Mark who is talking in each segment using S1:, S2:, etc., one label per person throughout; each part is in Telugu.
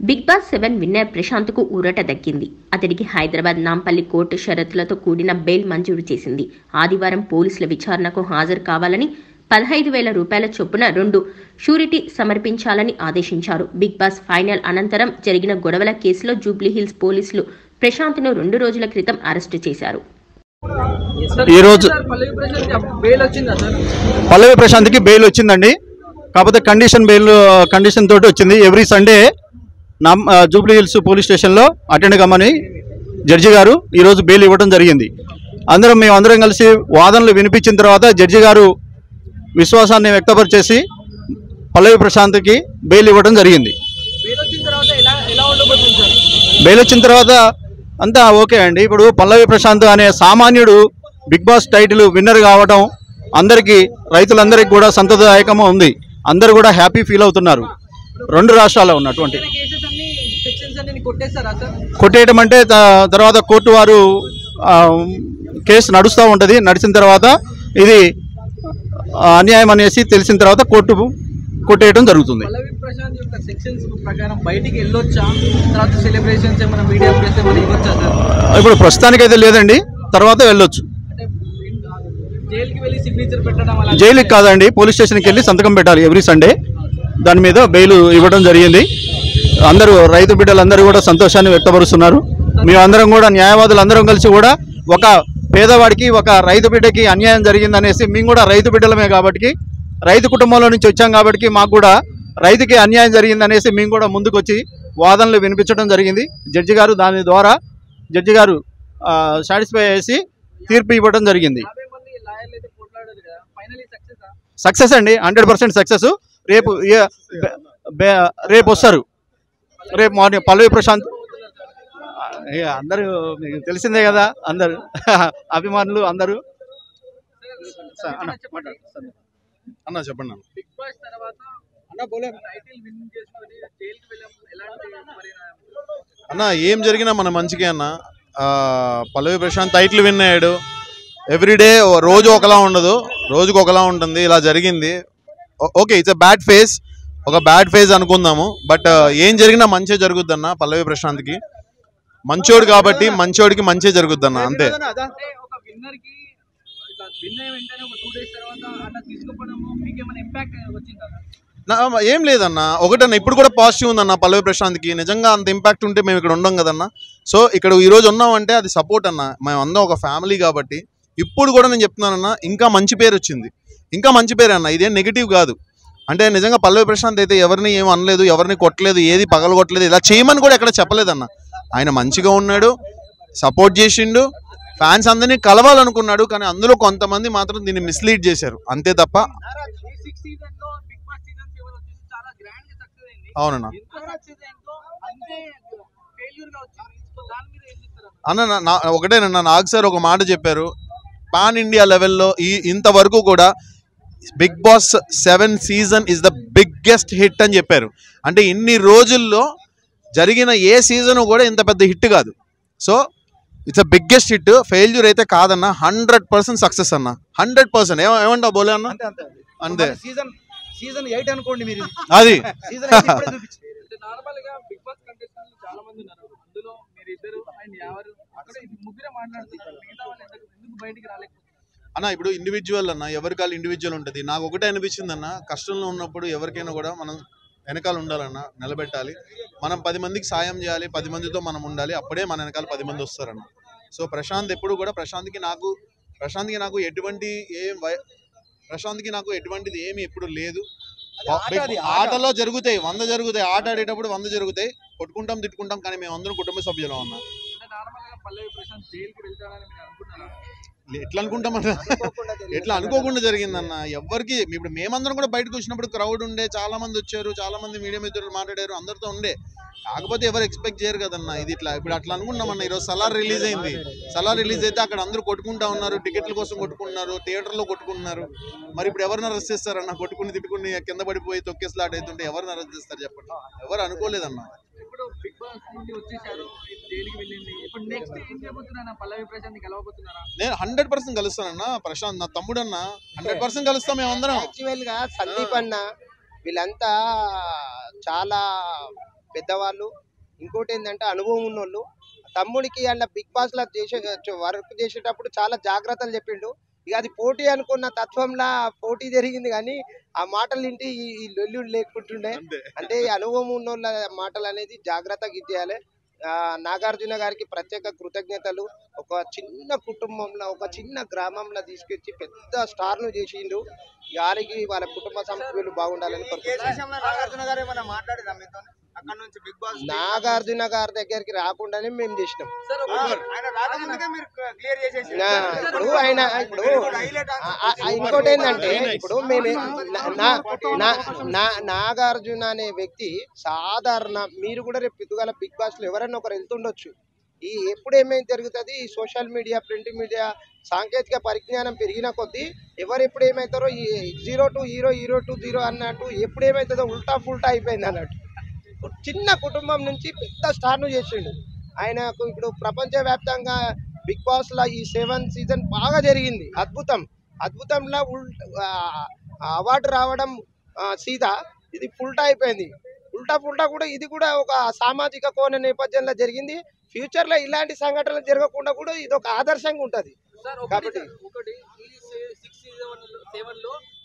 S1: బిగ్ బాస్ 7 విన్నర్ ప్రశాంత్కు ఊరట దక్కింది. అతడికి హైదరాబాద్ నాంపల్లి కోర్టు షరతులతో కూడిన బెయిల్ మంజూరు చేసింది. ఆదివారం పోలీసుల విచారణకు హాజరు కావాలని 15,000 రూపాయల చొప్పున 2 షూరిటీ సమర్పించాలని ఆదేశించారు. బిగ్ బాస్ ఫైనల్ అనంతరం జరిగిన గొడవల కేసులో జూబ్లీహిల్స్ పోలీసులు ప్రశాంత్ను 2 రోజుల క్రితం అరెస్టు చేశారు.
S2: ఈ రోజు పల్లవి ప్రశాంత్కి బెయిల్ వచ్చిందండి. కాకపోతే కండిషన్ తోటి వచ్చింది. ఎవ్రీ సండే జూబ్లీహిల్స్ పోలీస్ స్టేషన్లో అటెండ్ కమ్మని జడ్జి గారు ఈరోజు బెయిల్ ఇవ్వడం జరిగింది. మేమందరం కలిసి వాదనలు వినిపించిన తర్వాత జడ్జి గారు విశ్వాసాన్ని వ్యక్తపరిచేసి పల్లవి ప్రశాంత్కి బెయిల్ ఇవ్వడం జరిగింది. బెయిల్ వచ్చిన తర్వాత అంతా ఓకే అండి. ఇప్పుడు పల్లవి ప్రశాంత్ అనే సామాన్యుడు బిగ్ బాస్ టైటిల్ విన్నర్ కావడం అందరికీ, రైతులందరికీ కూడా సంతోషదాయకంగా ఉంది. అందరూ కూడా హ్యాపీ ఫీల్ అవుతున్నారు. 2 రాష్ట్రాల్లో ఉన్నటువంటి కొట్టేయటం అంటే తర్వాత కోర్టు వారు కేసు నడుస్తూ ఉంటుంది. నడిచిన తర్వాత ఇది అన్యాయం అనేసి తెలిసిన తర్వాత కోర్టు కొట్టేయడం జరుగుతుంది. ఇప్పుడు ప్రస్తుతానికైతే లేదండి, తర్వాత వెళ్ళొచ్చు. జైలుకి కాదండి, పోలీస్ స్టేషన్కి వెళ్ళి సంతకం పెట్టాలి ఎవ్రీ సండే. దాని మీద బెయిల్ ఇవ్వడం జరిగింది. అందరూ రైతు బిడ్డలందరూ కూడా సంతోషాన్ని వ్యక్తపరుస్తున్నారు. మేమందరం కూడా న్యాయవాదులు అందరం కలిసి కూడా ఒక పేదవాడికి, ఒక రైతు బిడ్డకి అన్యాయం జరిగిందనేసి, మేము కూడా రైతు బిడ్డలమే కాబట్టి, రైతు కుటుంబంలో నుంచి వచ్చాం కాబట్టి మాకు కూడా రైతుకి అన్యాయం జరిగిందనేసి మేము కూడా ముందుకు వచ్చి వాదనలు వినిపించడం జరిగింది. దాని ద్వారా జడ్జి గారు సాటిస్ఫై చేసి తీర్పు ఇవ్వడం జరిగింది. సక్సెస్ అండి, 100% సక్సెస్. రేపు వస్తారు. రేపు మార్నింగ్ పల్లవి ప్రశాంత్ అందరూ మీకు తెలిసిందే కదా, అందరు అభిమానులు అందరూ.
S3: అన్న చెప్పండి అన్న. ఏం జరిగినా మన మంచిగా అన్న. పల్లవి ప్రశాంత్ టైటిల్ విన్ అయ్యాడు. ఎవ్రీడే రోజు ఒకలా ఉండదు, రోజుకు ఒకలా ఉంటుంది. ఇలా జరిగింది. Okay, it's a bad phase, ఒక బ్యాడ్ ఫేజ్ అనుకుందాము. బట్ ఏం జరిగినా మంచిగా జరుగుద్ది అన్న. పల్లవి ప్రశాంత్కి మంచోడు కాబట్టి మంచోడికి మంచిగా జరుగుద్ది అన్న, అంతే. ఏం లేదన్న, ఒకటన్నా ఇప్పుడు కూడా పాజిటివ్ ఉందన్న పల్లవి ప్రశాంత్కి. నిజంగా అంత ఇంపాక్ట్ ఉంటే మేము ఇక్కడ ఉండం కదన్న. సో ఇక్కడ ఈరోజు ఉన్నామంటే అది సపోర్ట్ అన్న. మేము అందరం ఒక ఫ్యామిలీ కాబట్టి. ఇప్పుడు కూడా నేను చెప్తున్నానన్న, ఇంకా మంచి పేరు వచ్చింది, ఇంకా మంచి పేరు అన్న. ఇదేం నెగిటివ్ కాదు. అంటే నిజంగా పల్లవి ప్రశాంత్ అయితే ఎవరిని ఏం అనలేదు, ఎవరిని కొట్టలేదు, ఏది పగలగొట్టలేదు, ఇలా చేయమని కూడా ఎక్కడ చెప్పలేదన్న. ఆయన మంచిగా ఉన్నాడు, సపోర్ట్ చేసిండు, ఫ్యాన్స్ అందరినీ కలవాలనుకున్నాడు. కానీ అందులో కొంతమంది మాత్రం దీన్ని మిస్లీడ్ చేశారు, అంతే తప్ప. అవునన్నా అన్న, ఒకటేనన్నా, నాగ్ సార్ ఒక మాట చెప్పారు. పాన్ ఇండియా లెవెల్లో ఇంతవరకు కూడా Bigg Boss 7 season is the biggest hit అని చెప్పారు. అంటే ఇన్ని రోజుల్లో జరిగిన ఏ సీజన్ కూడా ఇంత పెద్ద హిట్ కాదు. So it's a biggest hit. Failure అయితే కాదన్న, 100% సక్సెస్ అన్న, 100%. ఏమంటావు బోలే అన్న? అంతే.
S2: సీజన్ 8 అనుకోండి మీరు.
S3: అది అన్న, ఇప్పుడు ఇండివిజువల్ అన్న, ఎవరికాలు ఇండివిజువల్ ఉంటుంది. నాకు ఒకటే అనిపించింది అన్న, కష్టంలో ఉన్నప్పుడు ఎవరికైనా కూడా మనం వెనకాల ఉండాలన్న, నిలబెట్టాలి. మనం 10 మందికి సాయం చేయాలి, 10 మందితో మనం ఉండాలి. అప్పుడే మన వెనకాల 10 మంది వస్తారన్న. సో ప్రశాంత్ ఎప్పుడు కూడా ప్రశాంత్కి నాకు ఎటువంటిది ఏమి ఎప్పుడు లేదు. ఆటలో జరుగుతాయి, 100 జరుగుతాయి. ఆట ఆడేటప్పుడు 100 జరుగుతాయి. కొట్టుకుంటాం, తిట్టుకుంటాం, కానీ మేము అందరం కుటుంబ సభ్యులం అన్న. ఎట్లా అనుకుంటామన్నా, ఎట్లా అనుకోకుండా జరిగిందన్న. ఎవరికి ఇప్పుడు మేమందరం కూడా బయటకు వచ్చినప్పుడు క్రౌడ్ ఉండే, చాలా మంది వచ్చారు, చాలా మంది మీడియా మిత్రులు మాట్లాడారు, అందరితో ఉండే. కాకపోతే ఎవరు ఎక్స్పెక్ట్ చేయరు కదన్న. ఇది ఇట్లా ఇప్పుడు అట్లా అనుకున్నామన్న. ఈరోజు సలార్ రిలీజ్ అయింది. సలార్ రిలీజ్ అయితే అక్కడ అందరూ కొట్టుకుంటా ఉన్నారు, టికెట్ల కోసం కొట్టుకుంటున్నారు, థియేటర్లో కొట్టుకుంటున్నారు. మరి ఇప్పుడు ఎవరిని అరెస్ట్ చేస్తారన్న? కొట్టుకుని తిట్టుకుని కింద పడిపోయి తొక్కేస్లాట్ అవుతుంటే ఎవరిని అరెస్ట్ చేస్తారు చెప్పండి? ఎవరు అనుకోలేదన్న. నేను 100% కలుస్తానన్న. ప్రశాంత్ నా తమ్ముడు అన్న, 100% కలుస్తాం మేమందరం.
S4: యాక్చువల్ గా సందీప్ అన్న వీళ్ళంతా చాలా పెద్దవాళ్ళు, ఇంకోటి ఏంటంటే అనుభవం ఉన్నోళ్ళు. తమ్ముడికి అలా బిగ్ బాస్లో వర్క్ చేసేటప్పుడు చాలా జాగ్రత్తలు చెప్పిండు. ఇక అది పోటీ అనుకున్న తత్వంలా పోటీ జరిగింది, కానీ ఆ మాటలు వింటే ఈ లొల్లు లేకుంటుండే. అంటే ఈ అనుభవం ఉన్నోళ్ళ మాటలు అనేది జాగ్రత్తగా ఇచ్చేయాలి. నాగార్జున గారికి ప్రత్యేక కృతజ్ఞతలు. ఒక చిన్న కుటుంబంలో, ఒక చిన్న గ్రామంలో తీసుకొచ్చి పెద్ద స్టార్ను చేసిండు. వారికి వాళ్ళ కుటుంబ సభ్యులు బాగుండాలని నాగార్జున గారి దగ్గరికి రాకుండానే మేము చేసినాం. ఇప్పుడు ఆయన ఇంకోటి ఏంటంటే, ఇప్పుడు మేము నాగార్జున అనే వ్యక్తి సాధారణ, మీరు కూడా రేపు పొద్దుగాల బిగ్ బాస్ లో ఎవరైనా ఒకరు వెళ్తుండొచ్చు. ఈ ఎప్పుడు ఏమేమి జరుగుతుంది, ఈ సోషల్ మీడియా, ప్రింట్ మీడియా, సాంకేతిక పరిజ్ఞానం పెరిగిన కొద్దీ ఎవరు ఎప్పుడు ఏమవుతారో, ఈ 0 to హీరో, హీరో టు 0 అన్నట్టు ఎప్పుడు ఏమవుతుందో ఉల్టా ఫుల్టా అయిపోయింది అన్నట్టు. చిన్న కుటుంబం నుంచి పెద్ద స్టార్ను చేసిండు. ఆయనకు ఇప్పుడు ప్రపంచవ్యాప్తంగా బిగ్ బాస్ లా ఈ 7th సీజన్ బాగా జరిగింది. అద్భుతంలో అవార్డు రావడం సీదా, ఇది ఫుల్టా అయిపోయింది. ఉల్టా కూడా ఇది కూడా ఒక సామాజిక కోణ నేపథ్యంలో జరిగింది. ఫ్యూచర్ లో ఇలాంటి సంఘటనలు జరగకుండా కూడా ఇది ఒక ఆదర్శంగా ఉంటది. కాబట్టి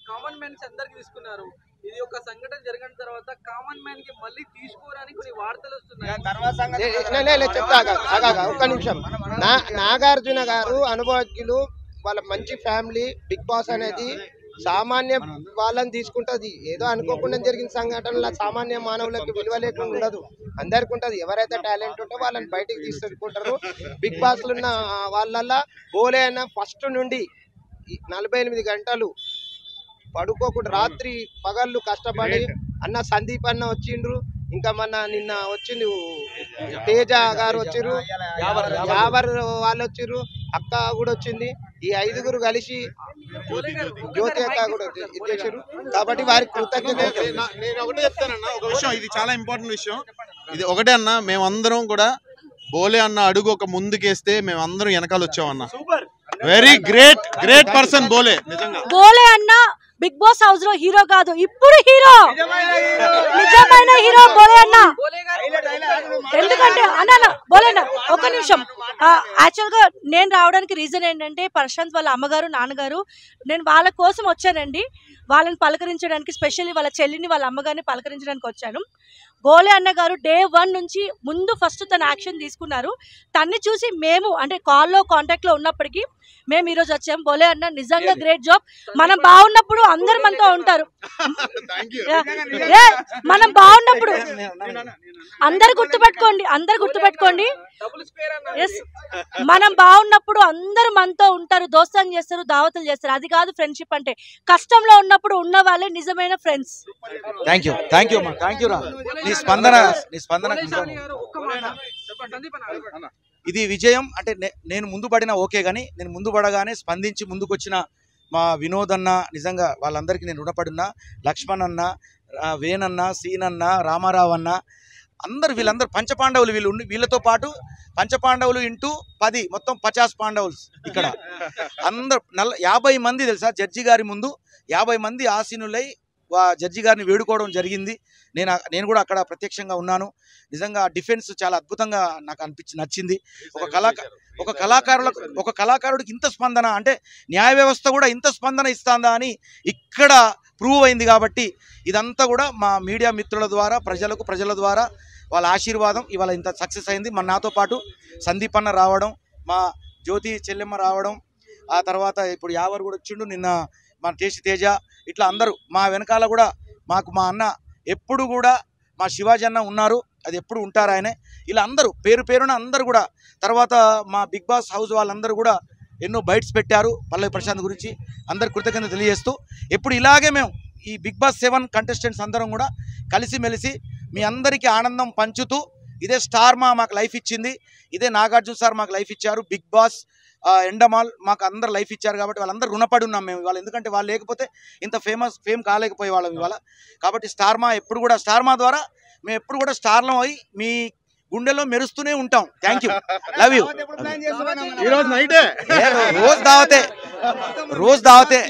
S5: కామన్ మ్యాన్స్ అందరికి తీసుకున్నారు. ఇది ఒక సంఘటన జరిగిన తర్వాత కామన్ మ్యాన్ కి మళ్ళీ తీసుకోవడానికి కొన్ని వార్తలు వస్తున్నాయి.
S4: చెప్తా ఒక్క నిమిషం. నాగార్జున గారు అనుభవజ్ఞులు, వాళ్ళ మంచి ఫ్యామిలీ. బిగ్ బాస్ అనేది సామాన్య వాళ్ళని తీసుకుంటది. ఏదో అనుకోకుండా జరిగిన సంఘటనల సామాన్య మానవులకు విలువ లేకుండా ఉండదు, అందరికి ఉంటది. ఎవరైతే టాలెంట్ ఉంటో వాళ్ళని బయటికి తీసుకుంటారు. బిగ్ బాస్ లో ఉన్న వాళ్ళ బోలే అన్న ఫస్ట్ నుండి 48 గంటలు పడుకోకుండా రాత్రి పగళ్ళు కష్టపడి అన్న సందీప్ అన్న వచ్చిండ్రు. ఇంకా నిన్న వచ్చింది తేజ గారు వచ్చిర్రు, యావర్ వాళ్ళు వచ్చిర్రు, అక్క కూడా వచ్చింది. ఈ 5గురు కలిసి జ్యోతి అక్క కూడా ఇచ్చేసారు. కాబట్టి వారికి కృతజ్ఞతలు.
S3: నేను ఒకటే చెప్తానన్న, ఒక విషయం, ఇది చాలా ఇంపార్టెంట్ విషయం. ఇది ఒకటే అన్న, మేమందరం కూడా బోలే అన్న అడుగు ఒక ముందుకేస్తే మేమందరం వెనకాల వచ్చామన్న. వెరీ గ్రేట్ పర్సన్ బోలే. నిజంగా
S6: బోలే అన్న బిగ్ బాస్ హౌస్ లో హీరో కాదు, ఇప్పుడు హీరో, నిజమైన హీరో బోలే అన్న. ఎందుకంటే అన్న బోలేనా ఒక నిమిషం, యాక్చువల్ గా నేను రావడానికి రీజన్ ఏంటంటే, ప్రశాంత్ వాళ్ళ అమ్మగారు నాన్నగారు, నేను వాళ్ళ కోసం వచ్చానండి. వాళ్ళని పలకరించడానికి, స్పెషల్లీ వాళ్ళ చెల్లిని, వాళ్ళ అమ్మగారిని పలకరించడానికి వచ్చాను. బోలే అన్న గారు డే 1 నుంచి ముందు ఫస్ట్ తన యాక్షన్ తీసుకున్నారు. తన్ని చూసి మేము అంటే కాల్లో కాంటాక్ట్ లో ఉన్నప్పటికీ మేము ఈరోజు వచ్చాం. బోలే అన్న నిజంగా గ్రేట్ జాబ్. మనం బాగున్నప్పుడు అందరు మనతో ఉంటారు. మనం బాగున్నప్పుడు అందరు గుర్తుపెట్టుకోండి. మనం బాగున్నప్పుడు అందరు మనతో ఉంటారు, దోస్తాన్ని చేస్తారు, దావతులు చేస్తారు. అది కాదు ఫ్రెండ్షిప్ అంటే. కష్టంలో ఉన్నప్పుడు ఉన్న వాళ్ళే నిజమైన ఫ్రెండ్స్.
S7: థ్యాంక్ యూ రా. నీ స్పందన ఇది విజయం. అంటే నేను ముందు పడినా ఓకే, కానీ నేను ముందు పడగానే స్పందించి ముందుకొచ్చిన మా వినోద్ అన్న, నిజంగా వాళ్ళందరికీ నేను రుణపడున్నా. లక్ష్మణ్ అన్న, వేణన్న, సీనన్న, రామారావు అన్న, వీళ్ళందరూ పంచపాండవులు. వీళ్ళతో పాటు పంచపాండవులు ఇంటూ 10 మొత్తం 50 పాండవులు ఇక్కడ. అందరూ 50 మంది తెలుసా, జడ్జి గారి ముందు 50 మంది ఆసీనులై జడ్జి గారిని వేడుకోవడం జరిగింది. నేను కూడా అక్కడ ప్రత్యక్షంగా ఉన్నాను. నిజంగా డిఫెన్స్ చాలా అద్భుతంగా నాకు నచ్చింది. ఒక కళాకారుడికి ఇంత స్పందన, అంటే న్యాయ వ్యవస్థ కూడా ఇంత స్పందన ఇస్తుందా అని ఇక్కడ ప్రూవ్ అయింది. కాబట్టి ఇదంతా కూడా మా మీడియా మిత్రుల ద్వారా, ప్రజల ద్వారా వాళ్ళ ఆశీర్వాదం ఇవాళ ఇంత సక్సెస్ అయింది. నాతో పాటు సందీప్ అన్న రావడం, మా జ్యోతి చెల్లెమ్మ రావడం, ఆ తర్వాత ఇప్పుడు యావర్ కూడా వచ్చిండు, నిన్న మా తేజ, ఇట్లా అందరూ మా వెనకాల కూడా మా అన్న ఎప్పుడు కూడా, మా శివాజీ అన్న ఉన్నారు, అది ఎప్పుడు ఉంటారు ఆయనే. ఇలా అందరూ పేరున అందరూ కూడా. తర్వాత మా బిగ్ బాస్ హౌస్ వాళ్ళందరూ కూడా ఎన్నో బైట్స్ పెట్టారు పల్లవి ప్రశాంత్ గురించి. అందరు కృతజ్ఞత తెలియజేస్తూ, ఎప్పుడు ఇలాగే మేము ఈ బిగ్ బాస్ 7 కంటెస్టెంట్స్ అందరం కూడా కలిసిమెలిసి మీ అందరికీ ఆనందం పంచుతూ, ఇదే స్టార్ మాకు లైఫ్ ఇచ్చింది, ఇదే నాగార్జున సార్ మాకు లైఫ్ ఇచ్చారు, బిగ్ బాస్ ఎండమాల్ మాకు అందరు లైఫ్ ఇచ్చారు. కాబట్టి వాళ్ళందరూ రుణపడి ఉన్నాం మేము ఇవాళ. ఎందుకంటే వాళ్ళు లేకపోతే ఇంత ఫేమ్ కాలేకపోయే వాళ్ళం ఇవాళ. కాబట్టి ఎప్పుడు కూడా స్టార్మా ద్వారా మేము ఎప్పుడు కూడా స్టార్లం అయి మీ గుండెలో మెరుస్తూనే ఉంటాం. Thank you, love you. రోజు దావతే.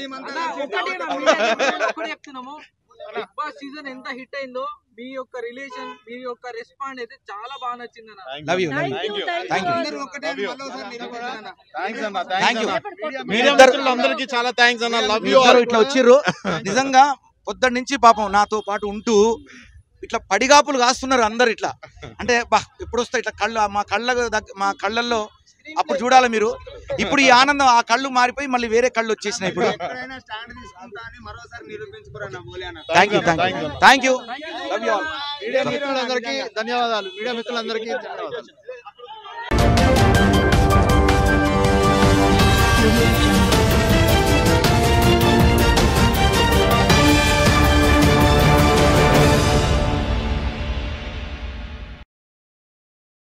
S5: బిగ్ బాస్ సీజన్ ఎంత హిట్ అయిందో మీ యొక్క రిలేషన్, మీ యొక్క రెస్పాండ్ అయితే చాలా బాగా నచ్చింది అన్న.
S7: Love you.
S3: అందరికీ చాలా థ్యాంక్స్ అన్న. Love you.
S7: ఇట్లా వచ్చిర్రు నిజంగా పొద్దున్న నుంచి పాపం నాతో పాటు ఉంటూ ఇట్లా పడిగాపులు కాస్తున్నారు అందరు. ఇట్లా అంటే బా ఎప్పుడు వస్తాయి ఇట్లా కళ్ళు మా కళ్ళల్లో అప్పుడు చూడాలి మీరు. ఇప్పుడు ఈ ఆనందం ఆ కళ్ళు మారిపోయి మళ్ళీ వేరే కళ్ళు వచ్చేసినాయి ఇప్పుడు. Thank you.
S2: మీడియా మిత్రులందరికీ ధన్యవాదాలు.